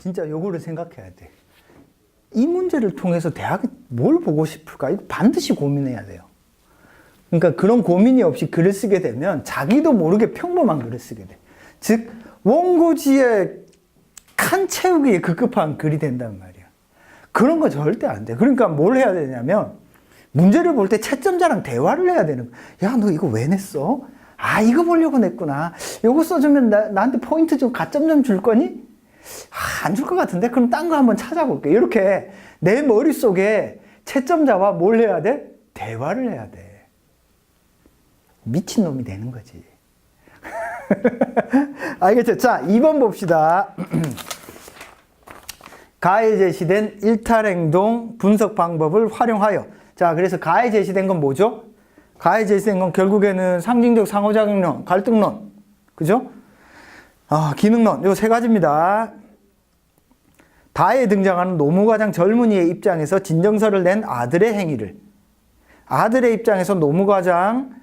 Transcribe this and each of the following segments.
진짜 요거를 생각해야 돼. 이 문제를 통해서 대학이 뭘 보고 싶을까? 이거 반드시 고민해야 돼요. 그러니까 그런 고민이 없이 글을 쓰게 되면 자기도 모르게 평범한 글을 쓰게 돼. 즉 원고지에 칸 채우기에 급급한 글이 된단 말이야. 그런 거 절대 안 돼. 그러니까 뭘 해야 되냐면 문제를 볼 때 채점자랑 대화를 해야 되는 거야. 야, 너 이거 왜 냈어? 아, 이거 보려고 냈구나. 이거 써주면 나한테 포인트 좀 가점 좀 줄 거니? 아, 안 줄 것 같은데? 그럼 딴 거 한번 찾아볼게. 이렇게 내 머릿속에 채점자와 뭘 해야 돼? 대화를 해야 돼. 미친놈이 되는 거지. 알겠죠? 자, 2번 봅시다. 가에 제시된 일탈행동 분석 방법을 활용하여. 자, 그래서 가에 제시된 건 뭐죠? 가에 제시된 건 결국에는 상징적 상호작용론, 갈등론, 그죠? 기능론, 요 세 가지입니다. 다에 등장하는 노무과장 젊은이의 입장에서 진정서를 낸 아들의 행위를, 아들의 입장에서 노무과장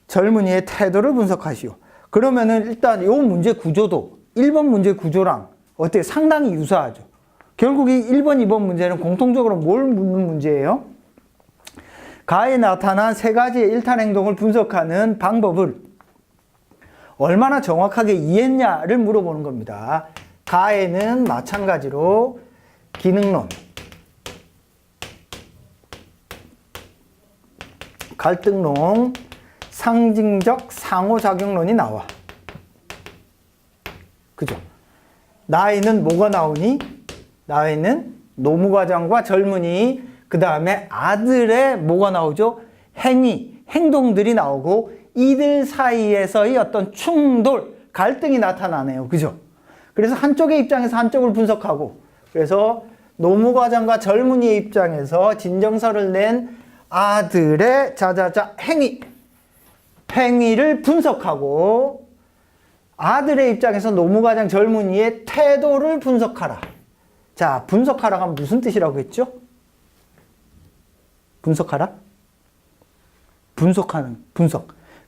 젊은이의 태도를 분석하시오. 그러면은 일단 요 문제 구조도 1번 문제 구조랑 어때요? 상당히 유사하죠. 결국 이 1번, 2번 문제는 공통적으로 뭘 묻는 문제예요? 가에 나타난 세 가지의 일탈 행동을 분석하는 방법을 얼마나 정확하게 이해했냐를 물어보는 겁니다. 가에는 마찬가지로 기능론, 갈등론, 상징적 상호작용론이 나와. 그죠? 나에는 뭐가 나오니? 나에는 노무과장과 젊은이, 그 다음에 아들의 뭐가 나오죠? 행위, 행동들이 나오고 이들 사이에서의 어떤 충돌, 갈등이 나타나네요. 그죠? 그래서 한쪽의 입장에서 한쪽을 분석하고, 그래서 노무과장과 젊은이의 입장에서 진정서를 낸 아들의 행위를 분석하고, 아들의 입장에서 노무과장 젊은이의 태도를 분석하라. 자, 분석하라가 무슨 뜻이라고 했죠? 분석하라?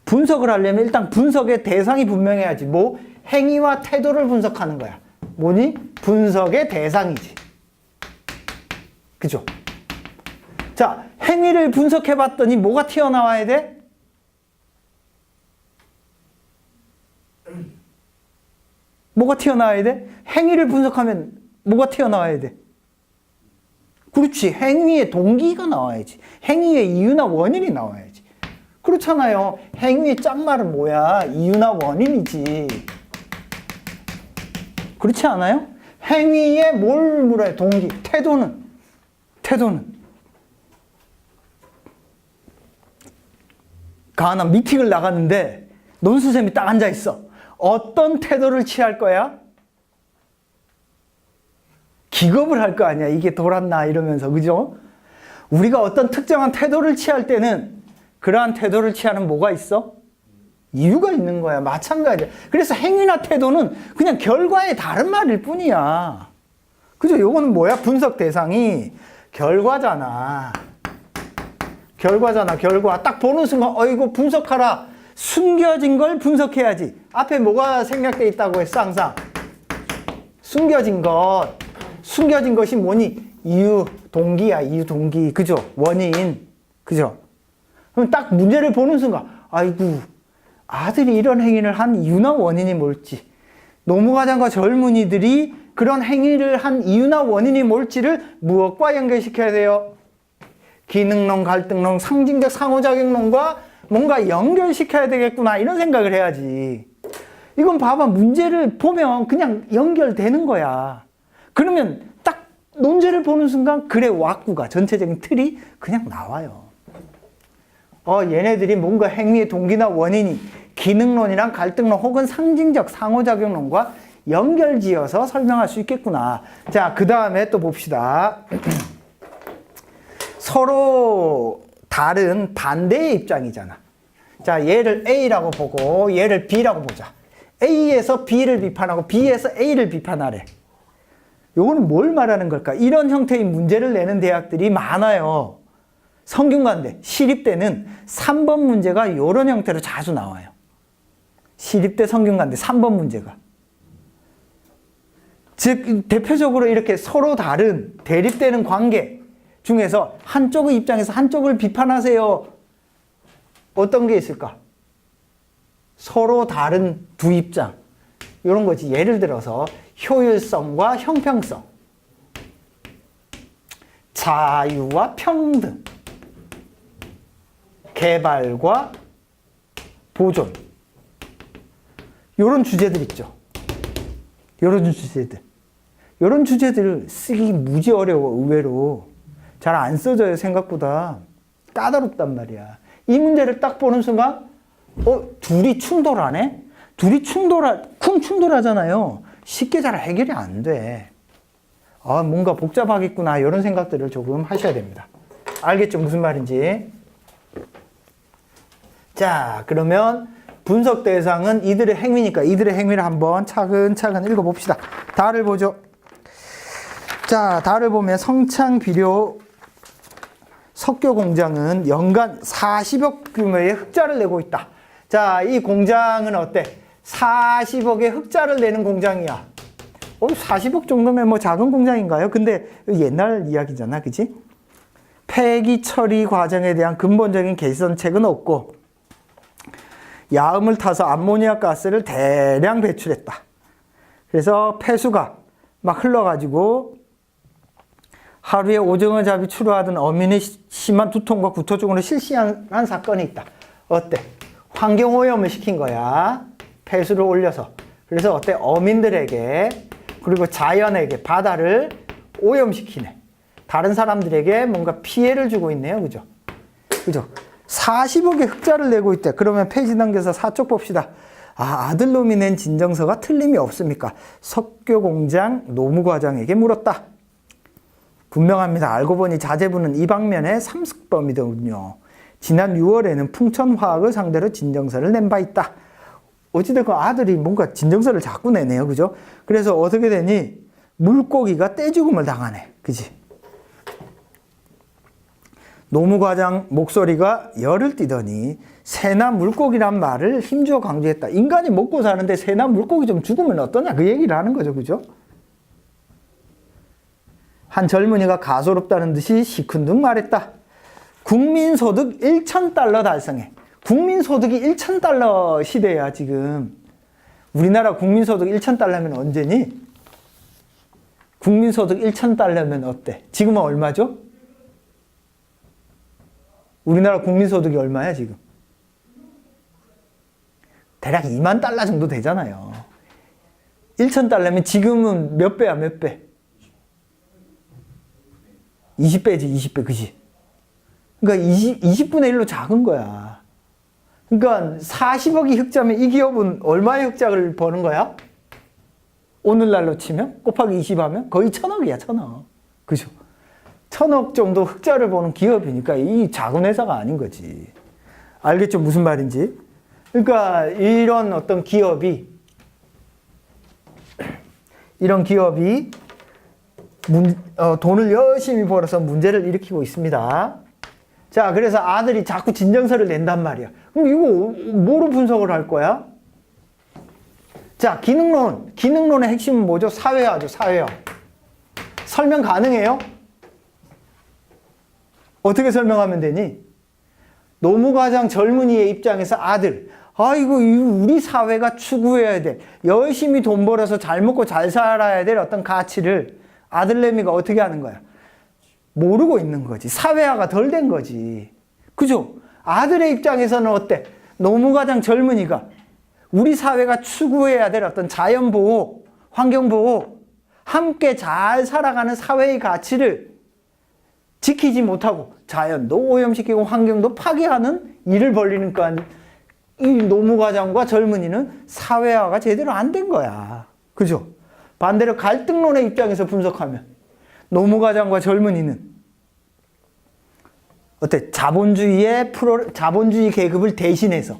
분석을 하려면 일단 분석의 대상이 분명해야지. 뭐? 행위와 태도를 분석하는 거야. 뭐니? 분석의 대상이지. 그죠? 자, 행위를 분석해 봤더니 뭐가 튀어나와야 돼? 뭐가 튀어나와야 돼? 행위를 분석하면 뭐가 튀어나와야 돼? 그렇지. 행위의 동기가 나와야지. 행위의 이유나 원인이 나와야지. 그렇잖아요. 행위의 짠말은 뭐야? 이유나 원인이지. 그렇지 않아요? 행위에 뭘 물어요? 동기. 태도는. 가나 미팅을 나갔는데 논수쌤이 딱 앉아있어. 어떤 태도를 취할 거야? 기겁을 할 거 아니야. 이게 돌았나 이러면서. 그죠? 우리가 어떤 특정한 태도를 취할 때는 그러한 태도를 취하는 뭐가 있어? 이유가 있는 거야. 마찬가지야. 그래서 행위나 태도는 그냥 결과의 다른 말일 뿐이야. 그죠? 요거는 뭐야? 분석 대상이 결과잖아. 결과. 딱 보는 순간 이거 분석하라. 숨겨진 걸 분석해야지. 앞에 뭐가 생략돼 있다고 했어? 항상 숨겨진 것이 뭐니? 이유, 동기야. 이유, 동기. 그죠? 원인. 그죠? 그럼 딱 문제를 보는 순간 아이고, 아들이 이런 행위를 한 이유나 원인이 뭘지, 노무과장과 젊은이들이 그런 행위를 한 이유나 원인이 뭘지를 무엇과 연결시켜야 돼요? 기능론, 갈등론, 상징적 상호작용론과 뭔가 연결시켜야 되겠구나, 이런 생각을 해야지. 이건 봐봐, 문제를 보면 그냥 연결되는 거야. 그러면 딱 논제를 보는 순간 글의 왁구가, 전체적인 틀이 그냥 나와요. 얘네들이 뭔가 행위의 동기나 원인이 기능론이랑 갈등론 혹은 상징적 상호작용론과 연결지어서 설명할 수 있겠구나. 자, 그 다음에 또 봅시다. 서로 다른 반대의 입장이잖아. 자, 얘를 A라고 보고 얘를 B라고 보자. A에서 B를 비판하고 B에서 A를 비판하래. 요거는 뭘 말하는 걸까? 이런 형태의 문제를 내는 대학들이 많아요. 성균관대, 시립대는 3번 문제가 이런 형태로 자주 나와요. 시립대, 성균관대 3번 문제가. 즉 대표적으로 이렇게 서로 다른 대립되는 관계 중에서 한쪽의 입장에서 한쪽을 비판하세요. 어떤 게 있을까? 서로 다른 두 입장. 이런 거지. 예를 들어서 효율성과 형평성, 자유와 평등, 개발과 보존. 이런 주제들 있죠. 이런 주제들. 이런 주제들을 쓰기 무지 어려워. 의외로 잘 안 써져요. 생각보다 까다롭단 말이야. 이 문제를 딱 보는 순간 둘이 충돌하네? 둘이 충돌하잖아요. 쉽게 잘 해결이 안 돼. 뭔가 복잡하겠구나. 이런 생각들을 조금 하셔야 됩니다. 알겠죠? 무슨 말인지. 자, 그러면 분석 대상은 이들의 행위니까 이들의 행위를 한번 차근차근 읽어봅시다. 다를 보죠. 자, 다를 보면 성창비료 석교 공장은 연간 40억 규모의 흑자를 내고 있다. 자, 이 공장은 어때? 40억의 흑자를 내는 공장이야. 40억 정도면 뭐 작은 공장인가요? 근데 옛날 이야기잖아, 그치? 폐기 처리 과정에 대한 근본적인 개선책은 없고 야음을 타서 암모니아 가스를 대량 배출했다. 그래서 폐수가 막 흘러가지고 하루에 오징어 잡이 추루하던 어민의 심한 두통과 구토증으로 실시한 사건이 있다. 어때? 환경오염을 시킨 거야. 폐수를 올려서. 그래서 어때? 어민들에게 그리고 자연에게 바다를 오염시키네. 다른 사람들에게 뭔가 피해를 주고 있네요. 그죠? 그죠? 40억의 흑자를 내고 있대. 그러면 페이지 넘겨서 4쪽 봅시다. 아들놈이 낸 진정서가 틀림이 없습니까? 석교공장 노무과장에게 물었다. 분명합니다. 알고 보니 자제분은 이 방면의 삼습범이더군요. 지난 6월에는 풍천화학을 상대로 진정서를 낸 바 있다. 어찌됐건 아들이 뭔가 진정서를 자꾸 내네요. 그죠? 그래서 어떻게 되니? 물고기가 떼죽음을 당하네. 그지? 노무과장 목소리가 열을 띠더니 새나 물고기란 말을 힘주어 강조했다. 인간이 먹고 사는데 새나 물고기 좀 죽으면 어떠냐? 그 얘기를 하는 거죠. 그죠? 한 젊은이가 가소롭다는 듯이 시큰둥 말했다. 국민소득 1,000달러 달성해. 국민소득이 1,000달러 시대야 지금. 우리나라 국민소득 1,000달러면 언제니? 국민소득 1,000달러면 어때? 지금은 얼마죠? 우리나라 국민소득이 얼마야 지금? 대략 2만 달러 정도 되잖아요. 1,000달러면 지금은 몇 배야 몇 배? 20배지 20배 그지? 그러니까 20분의 1로 작은 거야. 그러니까 40억이 흑자면 이 기업은 얼마의 흑자를 버는 거야? 오늘날로 치면 곱하기 20 하면 거의 1,000억이야 1,000억. 그죠? 1,000억 정도 흑자를 보는 기업이니까 이 작은 회사가 아닌 거지. 알겠죠? 무슨 말인지? 그러니까 이런 어떤 기업이 돈을 열심히 벌어서 문제를 일으키고 있습니다. 자, 그래서 아들이 자꾸 진정서를 낸단 말이야. 그럼 이거 뭐로 분석을 할 거야? 자, 기능론의 핵심은 뭐죠? 사회화죠, 사회화. 설명 가능해요? 어떻게 설명하면 되니? 노무과장 젊은이의 입장에서 아들, 아이고, 우리 사회가 추구해야 돼. 열심히 돈 벌어서 잘 먹고 잘 살아야 될 어떤 가치를 아들내미가 어떻게 하는 거야? 모르고 있는 거지. 사회화가 덜 된 거지. 그죠? 아들의 입장에서는 어때? 노무과장 젊은이가 우리 사회가 추구해야 될 어떤 자연보호, 환경보호, 함께 잘 살아가는 사회의 가치를 지키지 못하고 자연도 오염시키고 환경도 파괴하는 일을 벌리니까 이 노무과장과 젊은이는 사회화가 제대로 안 된 거야. 그죠? 반대로 갈등론의 입장에서 분석하면 노무과장과 젊은이는 어때? 자본주의 계급을 대신해서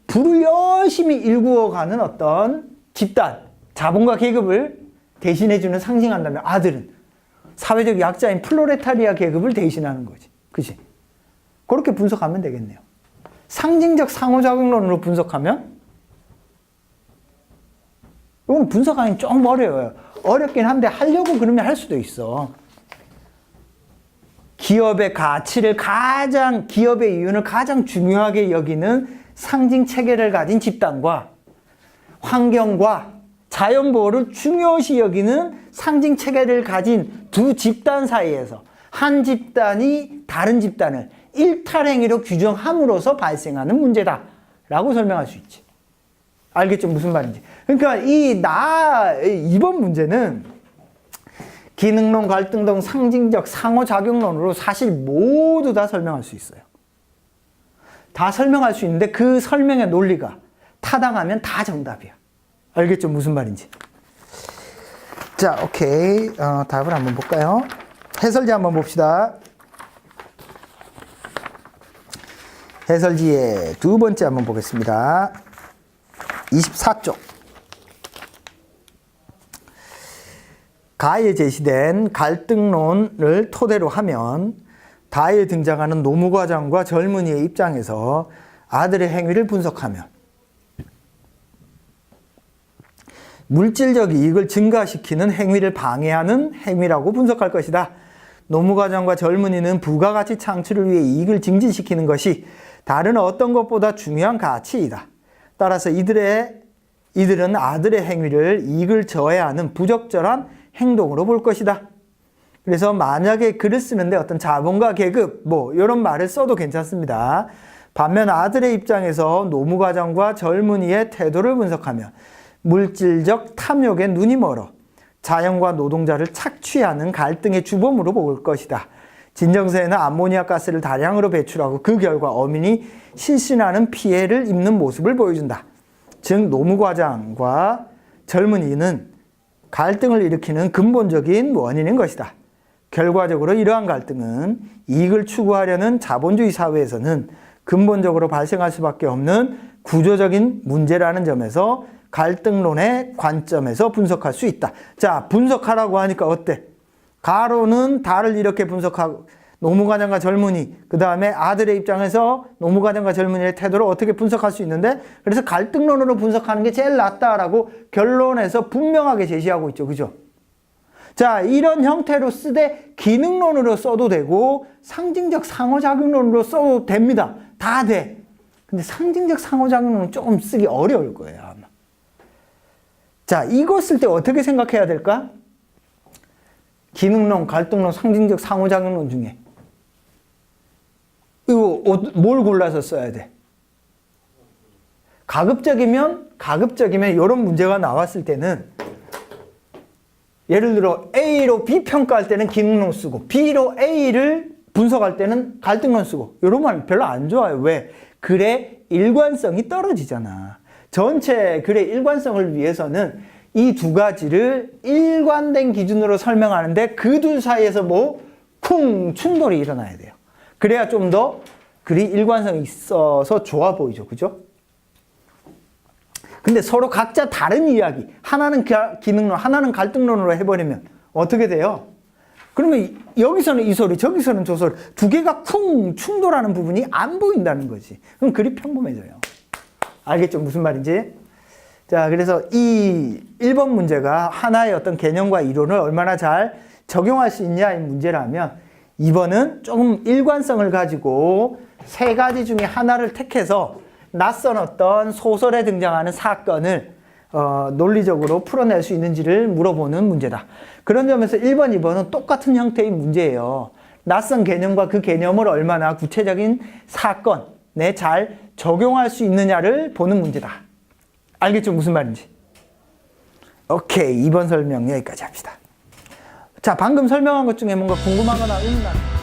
부를 열심히 일구어가는 어떤 집단, 자본가 계급을 대신해주는 상징한다면 아들은 사회적 약자인 플로레타리아 계급을 대신하는 거지. 그치? 그렇게 분석하면 되겠네요. 상징적 상호작용론으로 분석하면 이건 분석하기 좀 어려워요. 어렵긴 한데 하려고 그러면 할 수도 있어. 기업의 가치를 기업의 이윤을 가장 중요하게 여기는 상징 체계를 가진 집단과 환경과 자연보호를 중요시 여기는 상징 체계를 가진 두 집단 사이에서 한 집단이 다른 집단을 일탈행위로 규정함으로써 발생하는 문제다라고 설명할 수 있지. 알겠죠? 무슨 말인지. 그러니까 이번 문제는 기능론, 갈등론, 상징적 상호작용론으로 사실 모두 다 설명할 수 있어요. 다 설명할 수 있는데 그 설명의 논리가 타당하면 다 정답이야. 알겠죠? 무슨 말인지. 자, 오케이. 답을 한번 볼까요? 해설지 한번 봅시다. 해설지의 두 번째 한번 보겠습니다. 24쪽. 가에 제시된 갈등론을 토대로 하면 다에 등장하는 노무과장과 젊은이의 입장에서 아들의 행위를 분석하면 물질적 이익을 증가시키는 행위를 방해하는 행위라고 분석할 것이다. 노무과장과 젊은이는 부가가치 창출을 위해 이익을 증진시키는 것이 다른 어떤 것보다 중요한 가치이다. 따라서 이들은 아들의 행위를 이익을 저해하는 부적절한 행동으로 볼 것이다. 그래서 만약에 글을 쓰는데 어떤 자본가 계급 이런 말을 써도 괜찮습니다. 반면 아들의 입장에서 노무과장과 젊은이의 태도를 분석하면 물질적 탐욕에 눈이 멀어 자연과 노동자를 착취하는 갈등의 주범으로 볼 것이다. 진정서에는 암모니아 가스를 다량으로 배출하고 그 결과 어민이 실신하는 피해를 입는 모습을 보여준다. 즉 노무과장과 젊은이는 갈등을 일으키는 근본적인 원인인 것이다. 결과적으로 이러한 갈등은 이익을 추구하려는 자본주의 사회에서는 근본적으로 발생할 수밖에 없는 구조적인 문제라는 점에서 갈등론의 관점에서 분석할 수 있다. 자, 분석하라고 하니까 어때? 가로는 다를 이렇게 분석하고 노무과장과 젊은이, 그 다음에 아들의 입장에서 노무과장과 젊은이의 태도를 어떻게 분석할 수 있는데, 그래서 갈등론으로 분석하는 게 제일 낫다라고 결론에서 분명하게 제시하고 있죠. 그죠? 자, 이런 형태로 쓰되 기능론으로 써도 되고 상징적 상호작용론으로 써도 됩니다. 다 돼. 근데 상징적 상호작용론은 조금 쓰기 어려울 거예요, 아마. 자, 이거 쓸 때 어떻게 생각해야 될까? 기능론, 갈등론, 상징적 상호작용론 중에 이거 뭘 골라서 써야 돼? 가급적이면 이런 문제가 나왔을 때는 예를 들어 A로 B 평가할 때는 기능론 쓰고 B로 A를 분석할 때는 갈등론 쓰고 이런 말 별로 안 좋아요. 왜? 글의 일관성이 떨어지잖아. 전체 글의 일관성을 위해서는 이 두 가지를 일관된 기준으로 설명하는데 그 둘 사이에서 쿵 충돌이 일어나야 돼요. 그래야 좀 더 글이 일관성이 있어서 좋아 보이죠. 그죠? 근데 서로 각자 다른 이야기, 하나는 기능론, 하나는 갈등론으로 해버리면 어떻게 돼요? 그러면 여기서는 이 소리, 저기서는 저 소리, 두 개가 쿵 충돌하는 부분이 안 보인다는 거지. 그럼 글이 평범해져요. 알겠죠? 무슨 말인지? 자, 그래서 이 1번 문제가 하나의 어떤 개념과 이론을 얼마나 잘 적용할 수 있냐의 문제라면 2번은 조금 일관성을 가지고 세 가지 중에 하나를 택해서 낯선 어떤 소설에 등장하는 사건을 논리적으로 풀어낼 수 있는지를 물어보는 문제다. 그런 점에서 1번, 2번은 똑같은 형태의 문제예요. 낯선 개념과 그 개념을 얼마나 구체적인 사건에 잘 적용할 수 있느냐를 보는 문제다. 알겠죠? 무슨 말인지. 오케이. 2번 설명 여기까지 합시다. 자, 방금 설명한 것 중에 뭔가 궁금하거나 의문나는